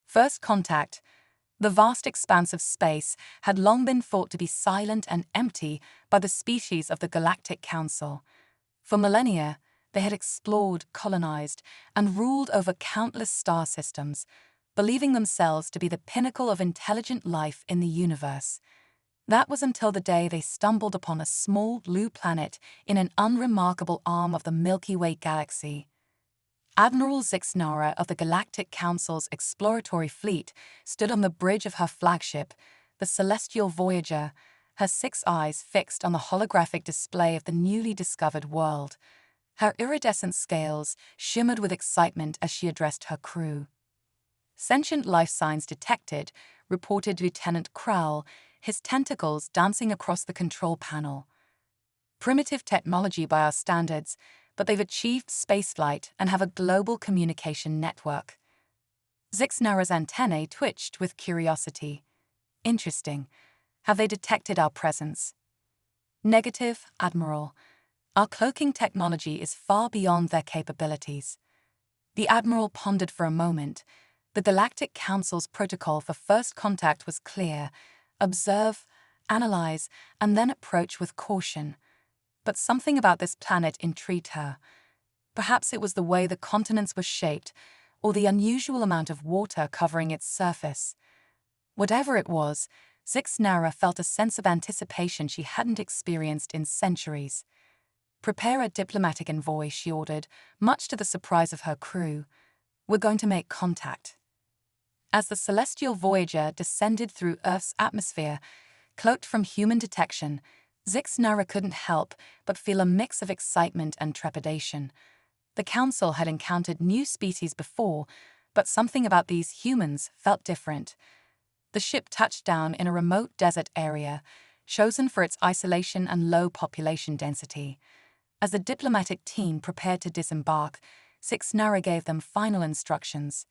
First contact. The vast expanse of space had long been thought to be silent and empty by the species of the Galactic Council. For millennia, they had explored, colonized, and ruled over countless star systems, believing themselves to be the pinnacle of intelligent life in the universe. That was until the day they stumbled upon a small blue planet in an unremarkable arm of the Milky Way galaxy. Admiral Zixnara of the Galactic Council's exploratory fleet stood on the bridge of her flagship, the Celestial Voyager, her 6 eyes fixed on the holographic display of the newly discovered world. Her iridescent scales shimmered with excitement as she addressed her crew. "Sentient life signs detected," reported Lieutenant Crowell, his tentacles dancing across the control panel. "Primitive technology by our standards, but they've achieved spaceflight and have a global communication network." Zixnara's antennae twitched with curiosity. "Interesting. Have they detected our presence?" "Negative, Admiral. Our cloaking technology is far beyond their capabilities." The Admiral pondered for a moment. The Galactic Council's protocol for first contact was clear: observe, analyze, and then approach with caution. But something about this planet intrigued her. Perhaps it was the way the continents were shaped, or the unusual amount of water covering its surface. Whatever it was, Zixnara felt a sense of anticipation she hadn't experienced in centuries. "Prepare a diplomatic envoy," she ordered, much to the surprise of her crew. "We're going to make contact." As the Celestial Voyager descended through Earth's atmosphere, cloaked from human detection, Zixnara couldn't help but feel a mix of excitement and trepidation. The Council had encountered new species before, but something about these humans felt different. The ship touched down in a remote desert area, chosen for its isolation and low population density. As the diplomatic team prepared to disembark, Zixnara gave them final instructions.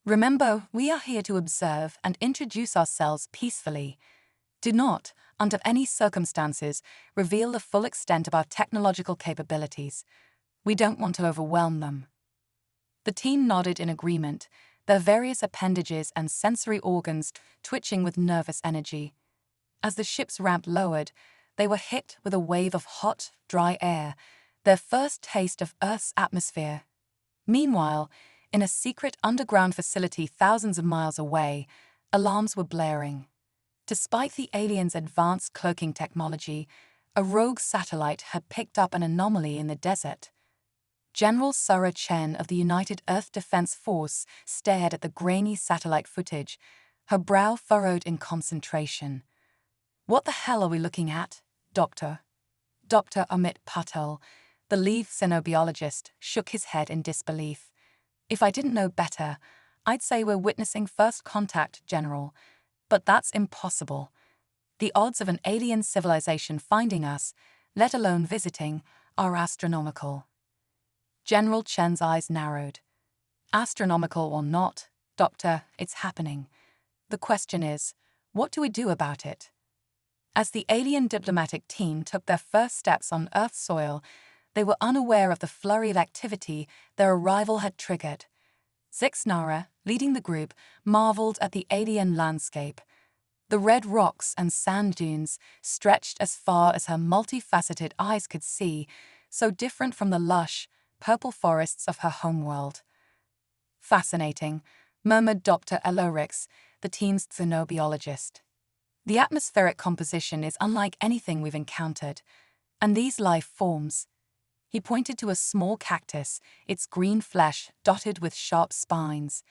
"Remember, we are here to observe and introduce ourselves peacefully. Do not, under any circumstances, reveal the full extent of our technological capabilities. We don't want to overwhelm them." The team nodded in agreement, their various appendages and sensory organs twitching with nervous energy. As the ship's ramp lowered, they were hit with a wave of hot, dry air, their first taste of Earth's atmosphere. Meanwhile, in a secret underground facility thousands of miles away, alarms were blaring. Despite the aliens' advanced cloaking technology, a rogue satellite had picked up an anomaly in the desert. General Sura Chen of the United Earth Defense Force stared at the grainy satellite footage, her brow furrowed in concentration. "What the hell are we looking at, Doctor?" Dr. Amit Patel, the lead xenobiologist, shook his head in disbelief. "If I didn't know better, I'd say we're witnessing first contact, General. But that's impossible. The odds of an alien civilization finding us, let alone visiting, are astronomical." General Chen's eyes narrowed. "Astronomical or not, Doctor, it's happening. The question is, what do we do about it?" As the alien diplomatic team took their first steps on Earth's soil, they were unaware of the flurry of activity their arrival had triggered. Zixnara, leading the group, marveled at the alien landscape. The red rocks and sand dunes stretched as far as her multifaceted eyes could see, so different from the lush, purple forests of her homeworld. "Fascinating," murmured Dr. Elorix, the team's xenobiologist. "The atmospheric composition is unlike anything we've encountered. And these life forms—" He pointed to a small cactus, its green flesh dotted with sharp spines.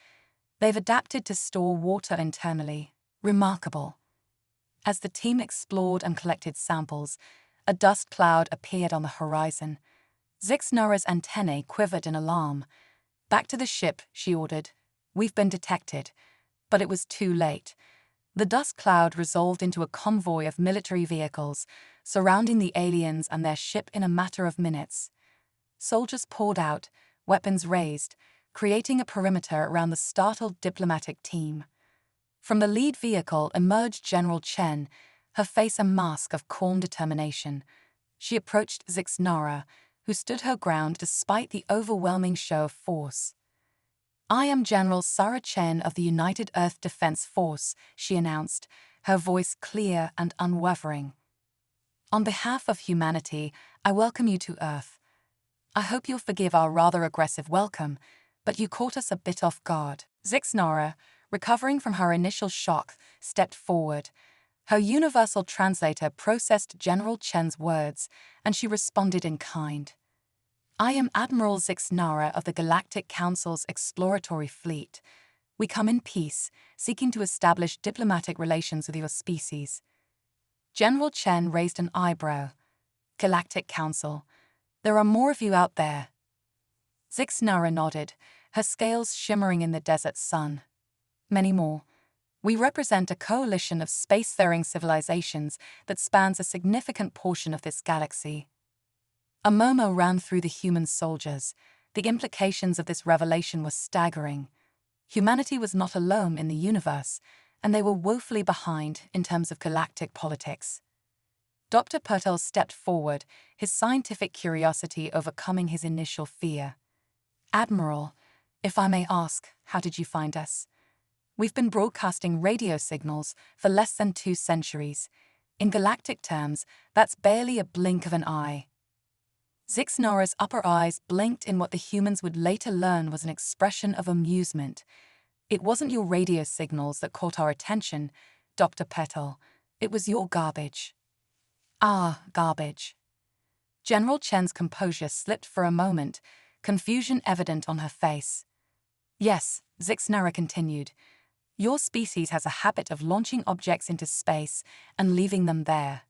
"They've adapted to store water internally. Remarkable." As the team explored and collected samples, a dust cloud appeared on the horizon. Zixnara's antennae quivered in alarm. "Back to the ship," she ordered. "We've been detected." But it was too late. The dust cloud resolved into a convoy of military vehicles, surrounding the aliens and their ship in a matter of minutes. Soldiers poured out, weapons raised, creating a perimeter around the startled diplomatic team. From the lead vehicle emerged General Chen, her face a mask of calm determination. She approached Zixnara, who stood her ground despite the overwhelming show of force. I am General Sarah Chen of the United Earth Defense Force, she announced, her voice clear and unwavering. On behalf of humanity, I welcome you to Earth. I hope you'll forgive our rather aggressive welcome, but you caught us a bit off guard. Zixnara, recovering from her initial shock, stepped forward. Her universal translator processed General Chen's words, and she responded in kind. I am Admiral Zixnara of the Galactic Council's exploratory fleet. We come in peace, seeking to establish diplomatic relations with your species. General Chen raised an eyebrow. Galactic Council. There are more of you out there. Zixnara nodded, her scales shimmering in the desert sun. Many more. We represent a coalition of spacefaring civilizations that spans a significant portion of this galaxy. A murmur ran through the human soldiers. The implications of this revelation were staggering. Humanity was not alone in the universe, and they were woefully behind in terms of galactic politics. Dr. Pertel stepped forward, his scientific curiosity overcoming his initial fear. Admiral, if I may ask, how did you find us? We've been broadcasting radio signals for less than 2 centuries. In galactic terms, that's barely a blink of an eye. Zixnara's upper eyes blinked in what the humans would later learn was an expression of amusement. It wasn't your radio signals that caught our attention, Dr. Petal. It was your garbage. Ah, garbage. General Chen's composure slipped for a moment, confusion evident on her face. Yes, Zixnara continued. Your species has a habit of launching objects into space and leaving them there.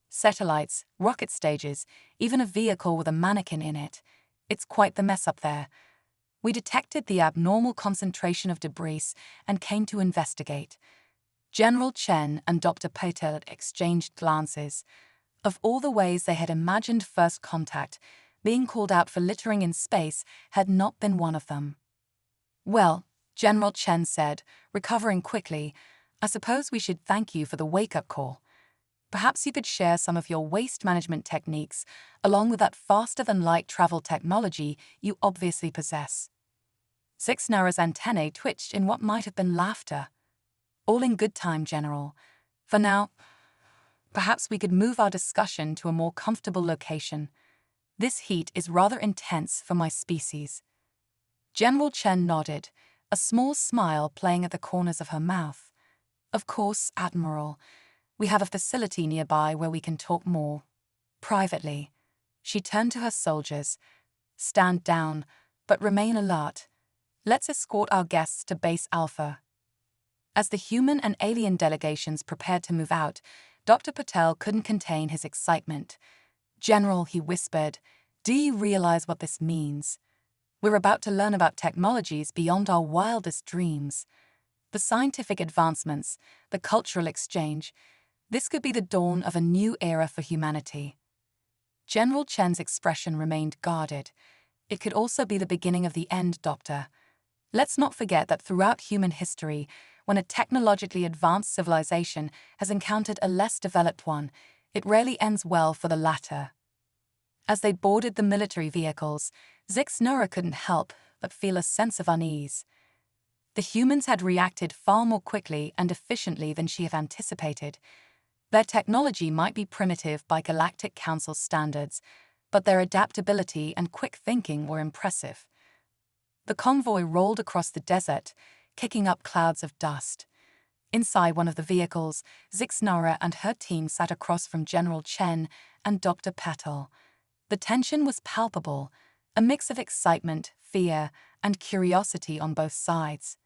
Satellites, rocket stages, even a vehicle with a mannequin in it. It's quite the mess up there. We detected the abnormal concentration of debris and came to investigate. General Chen and Dr. Patel exchanged glances. Of all the ways they had imagined first contact, being called out for littering in space had not been one of them. Well, General Chen said, recovering quickly, I suppose we should thank you for the wake-up call. Perhaps you could share some of your waste management techniques, along with that faster-than-light travel technology you obviously possess. Zixnara's antennae twitched in what might have been laughter. All in good time, General. For now, perhaps we could move our discussion to a more comfortable location. This heat is rather intense for my species. General Chen nodded, a small smile playing at the corners of her mouth. Of course, Admiral. We have a facility nearby where we can talk more. Privately. She turned to her soldiers. Stand down, but remain alert. Let's escort our guests to Base Alpha. As the human and alien delegations prepared to move out, Dr. Patel couldn't contain his excitement. General, he whispered, do you realize what this means? We're about to learn about technologies beyond our wildest dreams. The scientific advancements, the cultural exchange, this could be the dawn of a new era for humanity. General Chen's expression remained guarded. It could also be the beginning of the end, Doctor. Let's not forget that throughout human history, when a technologically advanced civilization has encountered a less developed one, it rarely ends well for the latter. As they boarded the military vehicles, Zixnara couldn't help but feel a sense of unease. The humans had reacted far more quickly and efficiently than she had anticipated. Their technology might be primitive by Galactic Council standards, but their adaptability and quick thinking were impressive. The convoy rolled across the desert, kicking up clouds of dust. Inside one of the vehicles, Zixnara and her team sat across from General Chen and Dr. Patel. The tension was palpable, a mix of excitement, fear, and curiosity on both sides.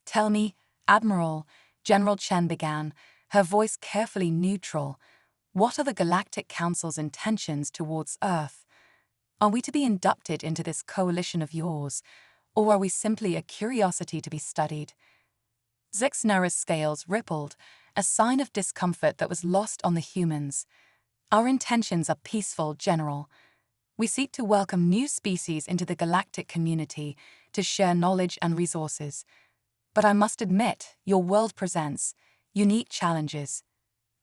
Tell me, Admiral, General Chen began, her voice carefully neutral, what are the Galactic Council's intentions towards Earth? Are we to be inducted into this coalition of yours, or are we simply a curiosity to be studied? Zixnara's scales rippled, a sign of discomfort that was lost on the humans. Our intentions are peaceful, General. We seek to welcome new species into the galactic community to share knowledge and resources. But I must admit, your world presents unique challenges.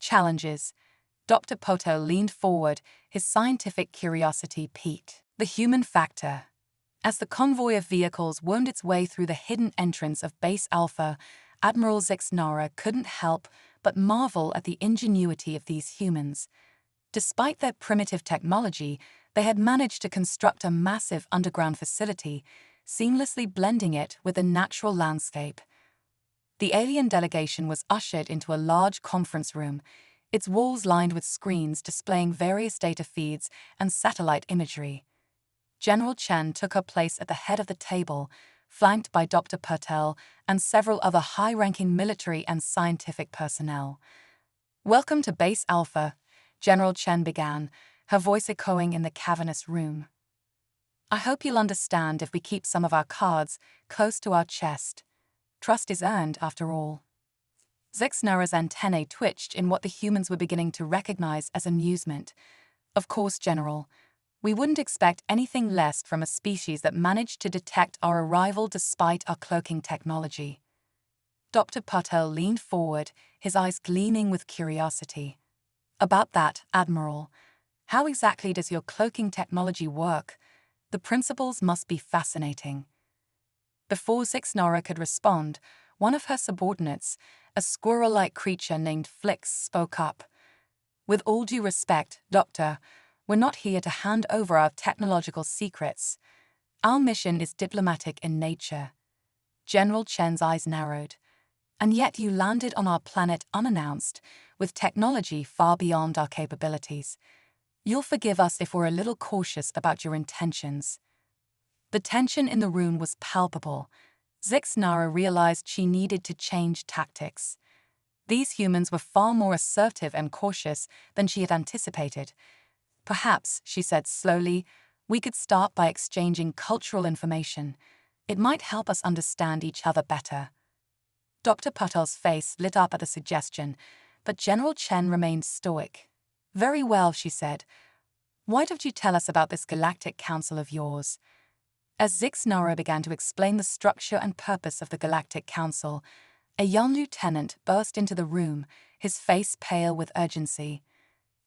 Challenges. Dr. Poto leaned forward, his scientific curiosity piqued. The human factor. As the convoy of vehicles wound its way through the hidden entrance of Base Alpha, Admiral Zixnara couldn't help but marvel at the ingenuity of these humans. Despite their primitive technology, they had managed to construct a massive underground facility, seamlessly blending it with the natural landscape. The alien delegation was ushered into a large conference room, its walls lined with screens displaying various data feeds and satellite imagery. General Chen took her place at the head of the table, flanked by Dr. Patel and several other high-ranking military and scientific personnel. "Welcome to Base Alpha," General Chen began, her voice echoing in the cavernous room. "I hope you'll understand if we keep some of our cards close to our chest. Trust is earned, after all." Zixnara's antennae twitched in what the humans were beginning to recognize as amusement. "Of course, General. We wouldn't expect anything less from a species that managed to detect our arrival despite our cloaking technology." Dr. Patel leaned forward, his eyes gleaming with curiosity. "About that, Admiral. How exactly does your cloaking technology work? The principles must be fascinating." Before Zixnara could respond, one of her subordinates, a squirrel-like creature named Flix, spoke up. "With all due respect, Doctor, we're not here to hand over our technological secrets. Our mission is diplomatic in nature." General Chen's eyes narrowed. "And yet you landed on our planet unannounced, with technology far beyond our capabilities. You'll forgive us if we're a little cautious about your intentions." The tension in the room was palpable. Zixnara realized she needed to change tactics. These humans were far more assertive and cautious than she had anticipated. "Perhaps," she said slowly, "we could start by exchanging cultural information. It might help us understand each other better." Dr. Patel's face lit up at the suggestion, but General Chen remained stoic. "Very well," she said. "Why don't you tell us about this Galactic Council of yours?" As Zixnara began to explain the structure and purpose of the Galactic Council, a young lieutenant burst into the room, his face pale with urgency.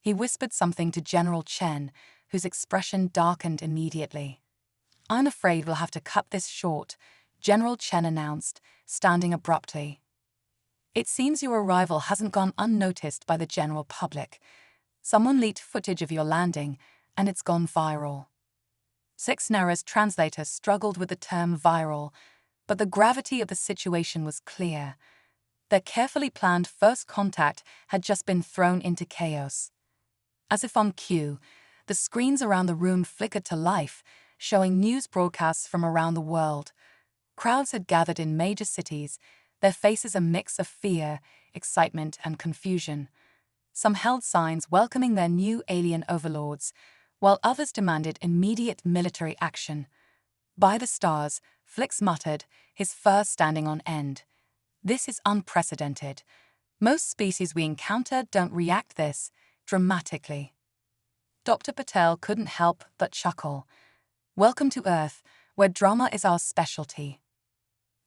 He whispered something to General Chen, whose expression darkened immediately. "I'm afraid we'll have to cut this short," General Chen announced, standing abruptly. "It seems your arrival hasn't gone unnoticed by the general public. Someone leaked footage of your landing, and it's gone viral." Zixnara's translator struggled with the term viral, but the gravity of the situation was clear. Their carefully planned first contact had just been thrown into chaos. As if on cue, the screens around the room flickered to life, showing news broadcasts from around the world. Crowds had gathered in major cities, their faces a mix of fear, excitement, and confusion. Some held signs welcoming their new alien overlords, while others demanded immediate military action. "By the stars," Flix muttered, his fur standing on end. "This is unprecedented. Most species we encounter don't react this dramatically." Dr. Patel couldn't help but chuckle. "Welcome to Earth, where drama is our specialty."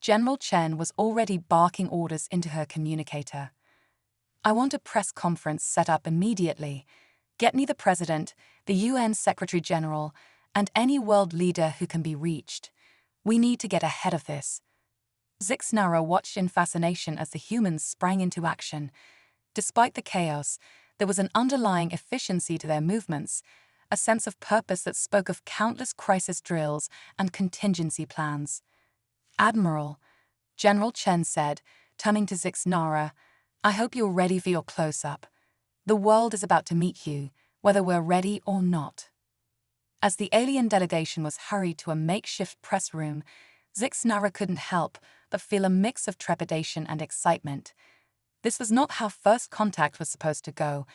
General Chen was already barking orders into her communicator. "I want a press conference set up immediately. Get me the President, the UN Secretary-General, and any world leader who can be reached. We need to get ahead of this." Zixnara watched in fascination as the humans sprang into action. Despite the chaos, there was an underlying efficiency to their movements, a sense of purpose that spoke of countless crisis drills and contingency plans. "Admiral," General Chen said, turning to Zixnara, "I hope you're ready for your close-up. The world is about to meet you, whether we're ready or not." As the alien delegation was hurried to a makeshift press room, Zixnara couldn't help but feel a mix of trepidation and excitement. This was not how first contact was supposed to go,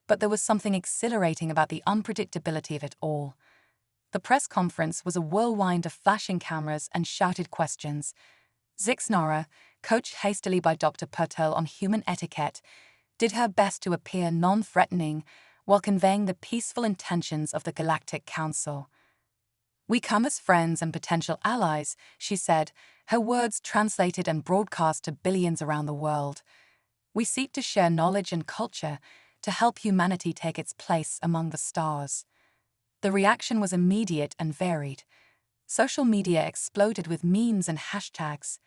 but there was something exhilarating about the unpredictability of it all. The press conference was a whirlwind of flashing cameras and shouted questions. Zixnara, coached hastily by Dr. Patel on human etiquette, did her best to appear non-threatening while conveying the peaceful intentions of the Galactic Council. "We come as friends and potential allies," she said, her words translated and broadcast to billions around the world. "We seek to share knowledge and culture to help humanity take its place among the stars." The reaction was immediate and varied. Social media exploded with memes and hashtags.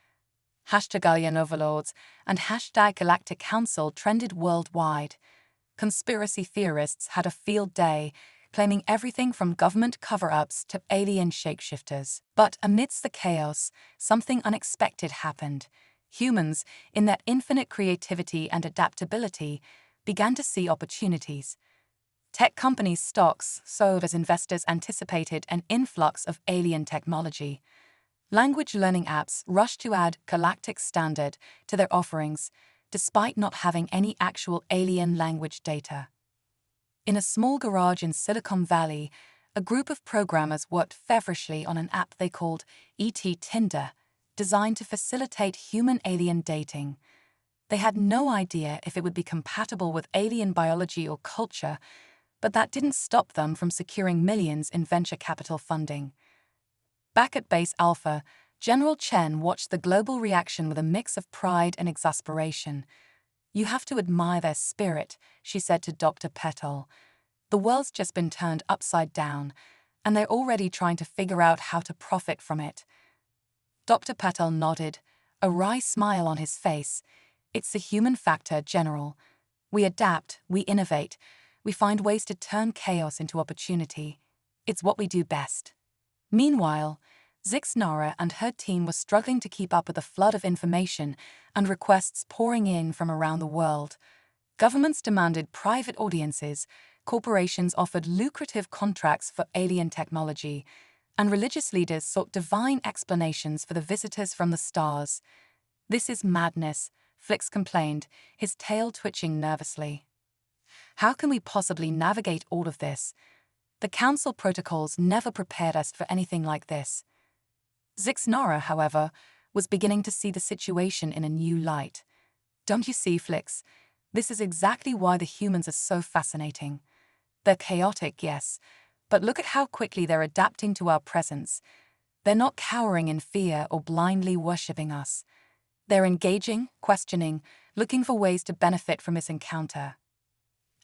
Hashtag Alien Overlords and hashtag Galactic Council trended worldwide. Conspiracy theorists had a field day, claiming everything from government cover-ups to alien shapeshifters. But amidst the chaos, something unexpected happened. Humans, in their infinite creativity and adaptability, began to see opportunities. Tech companies' stocks soared as investors anticipated an influx of alien technology. Language learning apps rushed to add Galactic Standard to their offerings, despite not having any actual alien language data. In a small garage in Silicon Valley, a group of programmers worked feverishly on an app they called ET Tinder, designed to facilitate human-alien dating. They had no idea if it would be compatible with alien biology or culture, but that didn't stop them from securing millions in venture capital funding. Back at Base Alpha, General Chen watched the global reaction with a mix of pride and exasperation. "You have to admire their spirit," she said to Dr. Petal. "The world's just been turned upside down, and they're already trying to figure out how to profit from it." Dr. Petal nodded, a wry smile on his face. "It's the human factor, General. We adapt, we innovate, we find ways to turn chaos into opportunity. It's what we do best." Meanwhile, Zixnara and her team were struggling to keep up with the flood of information and requests pouring in from around the world. Governments demanded private audiences, corporations offered lucrative contracts for alien technology, and religious leaders sought divine explanations for the visitors from the stars. "This is madness," Flix complained, his tail twitching nervously. "How can we possibly navigate all of this? The Council protocols never prepared us for anything like this." Zixnara, however, was beginning to see the situation in a new light. "Don't you see, Flix? This is exactly why the humans are so fascinating. They're chaotic, yes, but look at how quickly they're adapting to our presence. They're not cowering in fear or blindly worshipping us. They're engaging, questioning, looking for ways to benefit from this encounter."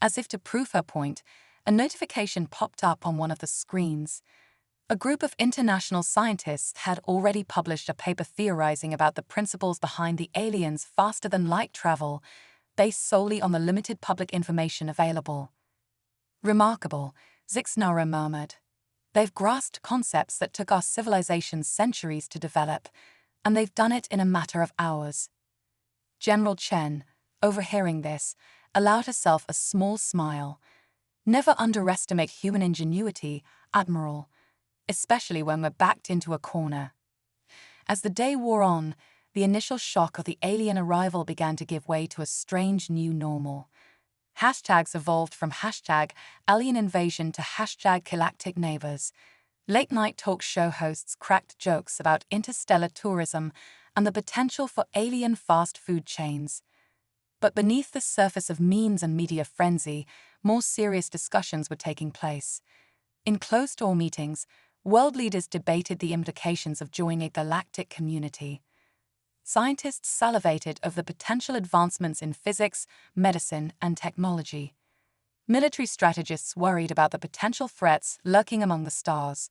As if to prove her point, a notification popped up on one of the screens. A group of international scientists had already published a paper theorizing about the principles behind the aliens' faster-than-light travel, based solely on the limited public information available. "Remarkable," Zixnara murmured. "They've grasped concepts that took our civilizations centuries to develop, and they've done it in a matter of hours." General Chen, overhearing this, allowed herself a small smile. "Never underestimate human ingenuity, Admiral, especially when we're backed into a corner." As the day wore on, the initial shock of the alien arrival began to give way to a strange new normal. Hashtags evolved from hashtag alien invasion to hashtag galactic neighbors. Late-night talk show hosts cracked jokes about interstellar tourism and the potential for alien fast food chains. But beneath the surface of memes and media frenzy, more serious discussions were taking place. In closed-door meetings, world leaders debated the implications of joining a galactic community. Scientists salivated over the potential advancements in physics, medicine, and technology. Military strategists worried about the potential threats lurking among the stars.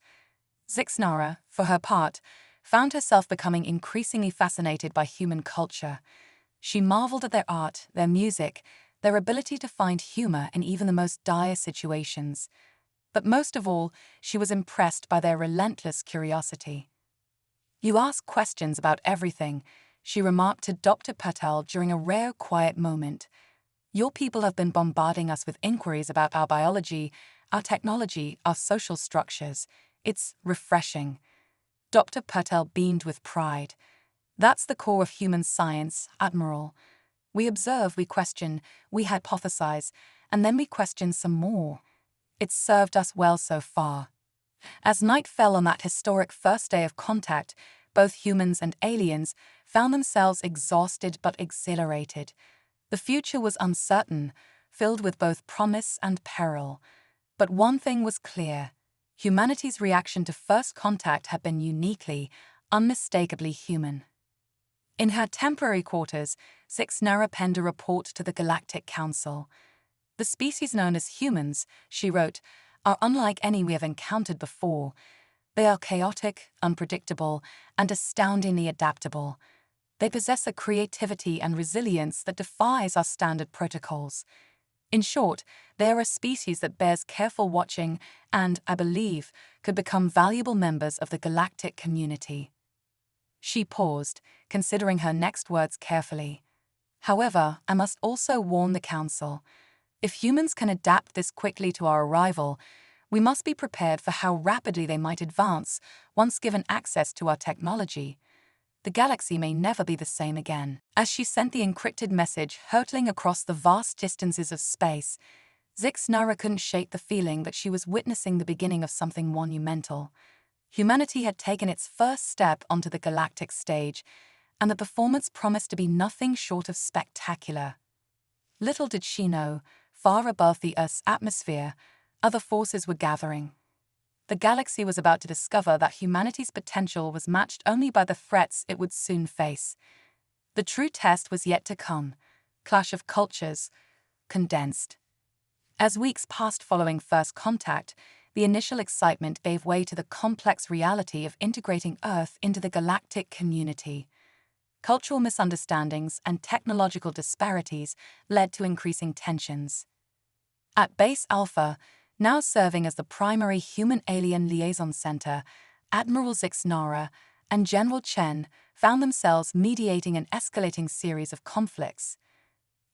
Zixnara, for her part, found herself becoming increasingly fascinated by human culture. She marveled at their art, their music, their ability to find humor in even the most dire situations. But most of all, she was impressed by their relentless curiosity. "You ask questions about everything," she remarked to Dr. Patel during a rare quiet moment. "Your people have been bombarding us with inquiries about our biology, our technology, our social structures. It's refreshing." Dr. Patel beamed with pride. "That's the core of human science, Admiral. We observe, we question, we hypothesize, and then we question some more. It's served us well so far." As night fell on that historic first day of contact, both humans and aliens found themselves exhausted but exhilarated. The future was uncertain, filled with both promise and peril. But one thing was clear: humanity's reaction to first contact had been uniquely, unmistakably human. In her temporary quarters, Zixnara penned a report to the Galactic Council. "The species known as humans," she wrote, "are unlike any we have encountered before. They are chaotic, unpredictable, and astoundingly adaptable. They possess a creativity and resilience that defies our standard protocols. In short, they are a species that bears careful watching and, I believe, could become valuable members of the galactic community. She paused, considering her next words carefully. However, I must also warn the Council. If humans can adapt this quickly to our arrival, we must be prepared for how rapidly they might advance once given access to our technology. The galaxy may never be the same again. As she sent the encrypted message hurtling across the vast distances of space, Zixnara couldn't shake the feeling that she was witnessing the beginning of something monumental. Humanity had taken its first step onto the galactic stage, and the performance promised to be nothing short of spectacular. Little did she know, far above the Earth's atmosphere, other forces were gathering. The galaxy was about to discover that humanity's potential was matched only by the threats it would soon face. The true test was yet to come. Clash of cultures. Condensed. As weeks passed following first contact, the initial excitement gave way to the complex reality of integrating Earth into the galactic community. Cultural misunderstandings and technological disparities led to increasing tensions. At Base Alpha, now serving as the primary human-alien liaison center, Admiral Zixnara and General Chen found themselves mediating an escalating series of conflicts.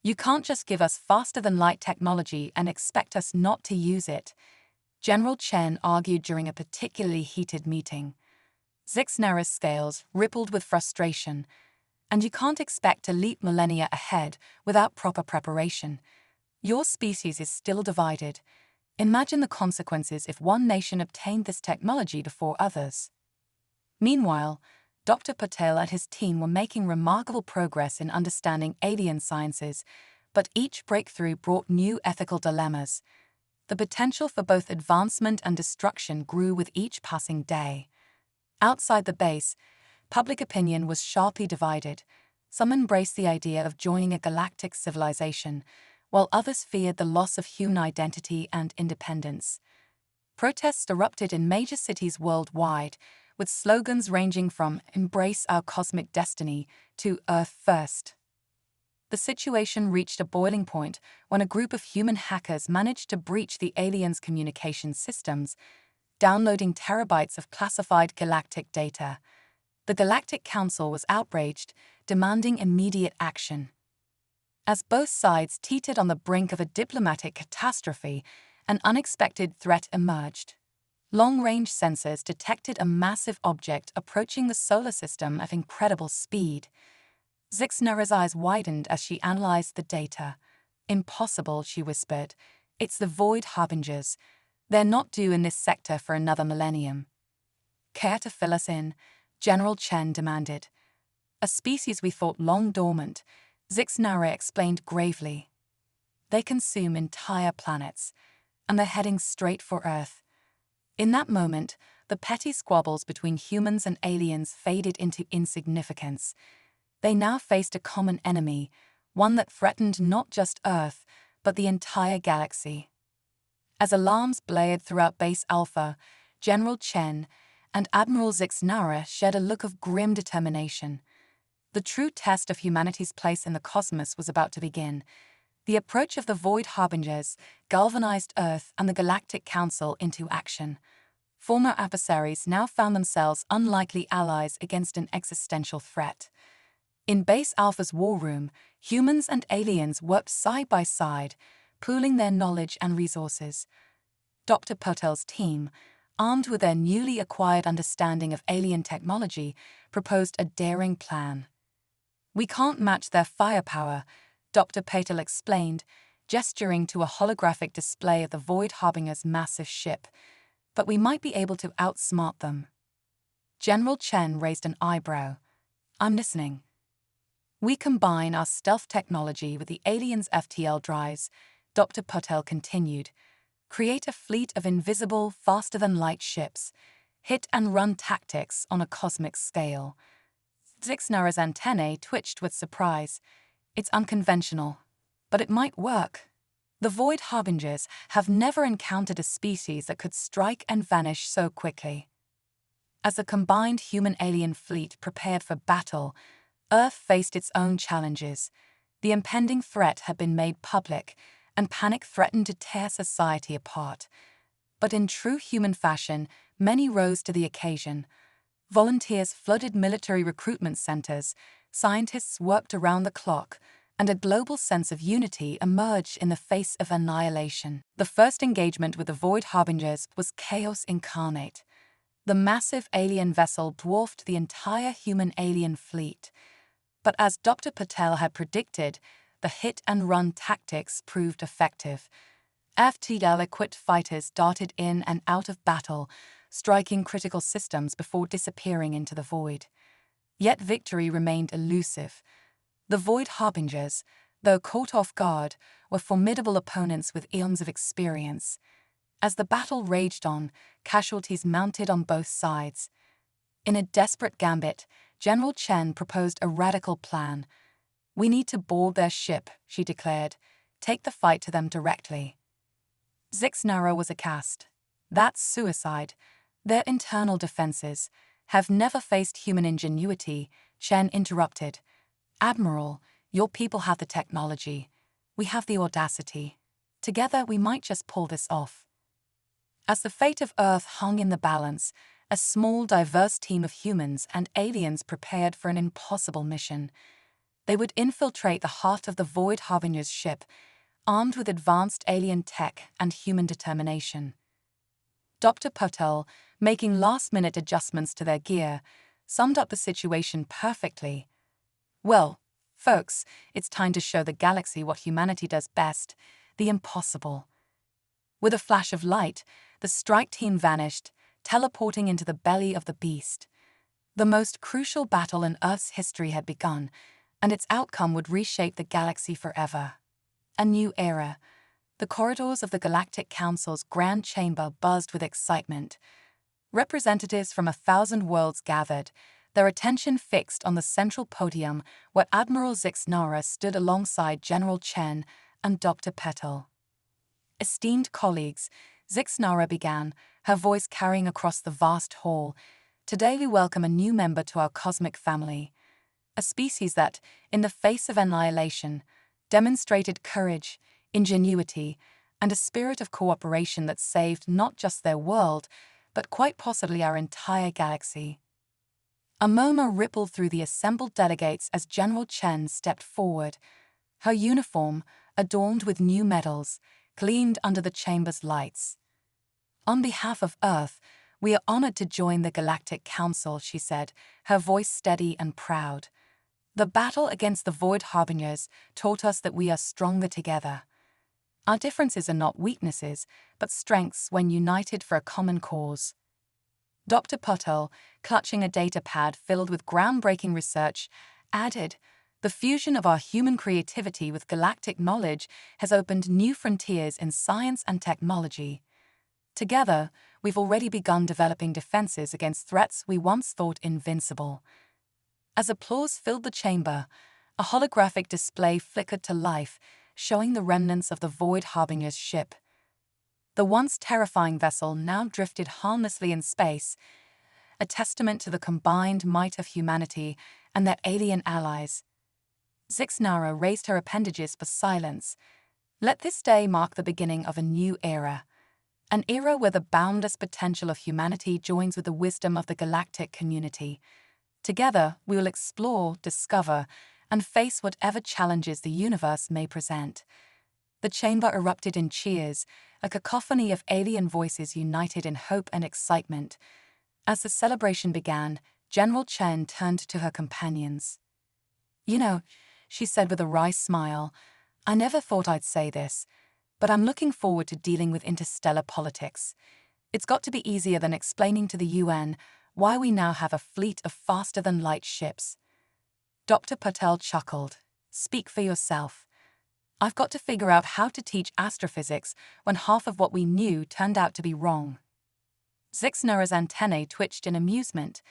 "You can't just give us faster-than-light technology and expect us not to use it," General Chen argued during a particularly heated meeting. Zixnara's scales rippled with frustration. "And you can't expect to leap millennia ahead without proper preparation. Your species is still divided. Imagine the consequences if one nation obtained this technology before others." Meanwhile, Dr. Patel and his team were making remarkable progress in understanding alien sciences, but each breakthrough brought new ethical dilemmas. The potential for both advancement and destruction grew with each passing day. Outside the base, public opinion was sharply divided. Some embraced the idea of joining a galactic civilization, while others feared the loss of human identity and independence. Protests erupted in major cities worldwide, with slogans ranging from "Embrace our cosmic destiny" to "Earth first." The situation reached a boiling point when a group of human hackers managed to breach the aliens' communication systems, downloading terabytes of classified galactic data. The Galactic Council was outraged, demanding immediate action. As both sides teetered on the brink of a diplomatic catastrophe, an unexpected threat emerged. Long-range sensors detected a massive object approaching the solar system at incredible speed. Zixnara's eyes widened as she analyzed the data. "Impossible," she whispered. "It's the Void Harbingers. They're not due in this sector for another millennium." "Care to fill us in?" General Chen demanded. "A species we thought long dormant," Zixnara explained gravely. "They consume entire planets, and they're heading straight for Earth." In that moment, the petty squabbles between humans and aliens faded into insignificance. They now faced a common enemy, one that threatened not just Earth, but the entire galaxy. As alarms blared throughout Base Alpha, General Chen and Admiral Zixnara shared a look of grim determination. The true test of humanity's place in the cosmos was about to begin. The approach of the Void Harbingers galvanized Earth and the Galactic Council into action. Former adversaries now found themselves unlikely allies against an existential threat. In Base Alpha's war room, humans and aliens worked side by side, pooling their knowledge and resources. Dr. Patel's team, armed with their newly acquired understanding of alien technology, proposed a daring plan. "We can't match their firepower," Dr. Patel explained, gesturing to a holographic display of the Void Harbinger's massive ship, "but we might be able to outsmart them." General Chen raised an eyebrow. "I'm listening." "We combine our stealth technology with the aliens' FTL drives," Dr. Patel continued. "Create a fleet of invisible, faster-than-light ships. Hit-and-run tactics on a cosmic scale." Zixnara's antennae twitched with surprise. "It's unconventional, but it might work. The Void Harbingers have never encountered a species that could strike and vanish so quickly." As the combined human-alien fleet prepared for battle, Earth faced its own challenges. The impending threat had been made public, and panic threatened to tear society apart. But in true human fashion, many rose to the occasion. Volunteers flooded military recruitment centers, scientists worked around the clock, and a global sense of unity emerged in the face of annihilation. The first engagement with the Void Harbingers was chaos incarnate. The massive alien vessel dwarfed the entire human-alien fleet. But as Dr. Patel had predicted, the hit-and-run tactics proved effective. FTL-equipped fighters darted in and out of battle, striking critical systems before disappearing into the void. Yet victory remained elusive. The Void Harbingers, though caught off guard, were formidable opponents with eons of experience. As the battle raged on, casualties mounted on both sides. In a desperate gambit, General Chen proposed a radical plan. "We need to board their ship," she declared. "Take the fight to them directly." Zixnara was aghast. "That's suicide. Their internal defenses have never faced human ingenuity," Chen interrupted. "Admiral, your people have the technology. We have the audacity. Together we might just pull this off." As the fate of Earth hung in the balance, a small, diverse team of humans and aliens prepared for an impossible mission. They would infiltrate the heart of the Void Harbinger's ship, armed with advanced alien tech and human determination. Dr. Patel, making last-minute adjustments to their gear, summed up the situation perfectly. "Well, folks, it's time to show the galaxy what humanity does best, the impossible." With a flash of light, the strike team vanished, teleporting into the belly of the beast. The most crucial battle in Earth's history had begun, and its outcome would reshape the galaxy forever. A new era. The corridors of the Galactic Council's grand chamber buzzed with excitement. Representatives from 1,000 worlds gathered, their attention fixed on the central podium where Admiral Zixnara stood alongside General Chen and Dr. Patel. "Esteemed colleagues," Zixnara began, her voice carrying across the vast hall, "today we welcome a new member to our cosmic family. A species that, in the face of annihilation, demonstrated courage, ingenuity, and a spirit of cooperation that saved not just their world, but quite possibly our entire galaxy." A murmur rippled through the assembled delegates as General Chen stepped forward. Her uniform, adorned with new medals, gleamed under the chamber's lights. "On behalf of Earth, we are honored to join the Galactic Council," she said, her voice steady and proud. "The battle against the Void Harbingers taught us that we are stronger together. Our differences are not weaknesses, but strengths when united for a common cause." Dr. Patel, clutching a data pad filled with groundbreaking research, added, "The fusion of our human creativity with galactic knowledge has opened new frontiers in science and technology. Together, we've already begun developing defenses against threats we once thought invincible." As applause filled the chamber, a holographic display flickered to life, showing the remnants of the Void Harbinger's ship. The once terrifying vessel now drifted harmlessly in space, a testament to the combined might of humanity and their alien allies. Zixnara raised her appendages for silence. "Let this day mark the beginning of a new era. An era where the boundless potential of humanity joins with the wisdom of the galactic community. Together, we will explore, discover, and face whatever challenges the universe may present." The chamber erupted in cheers, a cacophony of alien voices united in hope and excitement. As the celebration began, General Chen turned to her companions. "You know," she said with a wry smile, "I never thought I'd say this, but I'm looking forward to dealing with interstellar politics. It's got to be easier than explaining to the UN why we now have a fleet of faster-than-light ships." Dr. Patel chuckled. "Speak for yourself. I've got to figure out how to teach astrophysics when half of what we knew turned out to be wrong." Zixnara's antennae twitched in amusement.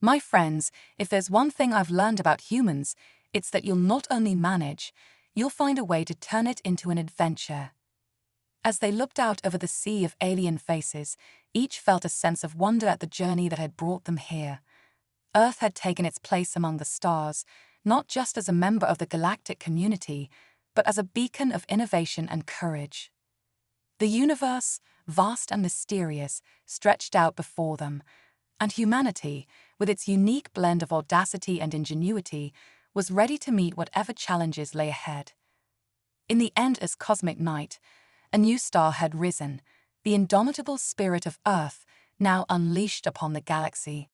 "My friends, if there's one thing I've learned about humans, it's that you'll not only manage, you'll find a way to turn it into an adventure." As they looked out over the sea of alien faces, each felt a sense of wonder at the journey that had brought them here. Earth had taken its place among the stars, not just as a member of the galactic community, but as a beacon of innovation and courage. The universe, vast and mysterious, stretched out before them, and humanity, with its unique blend of audacity and ingenuity, was ready to meet whatever challenges lay ahead. In the endless cosmic night, a new star had risen, the indomitable spirit of Earth, now unleashed upon the galaxy.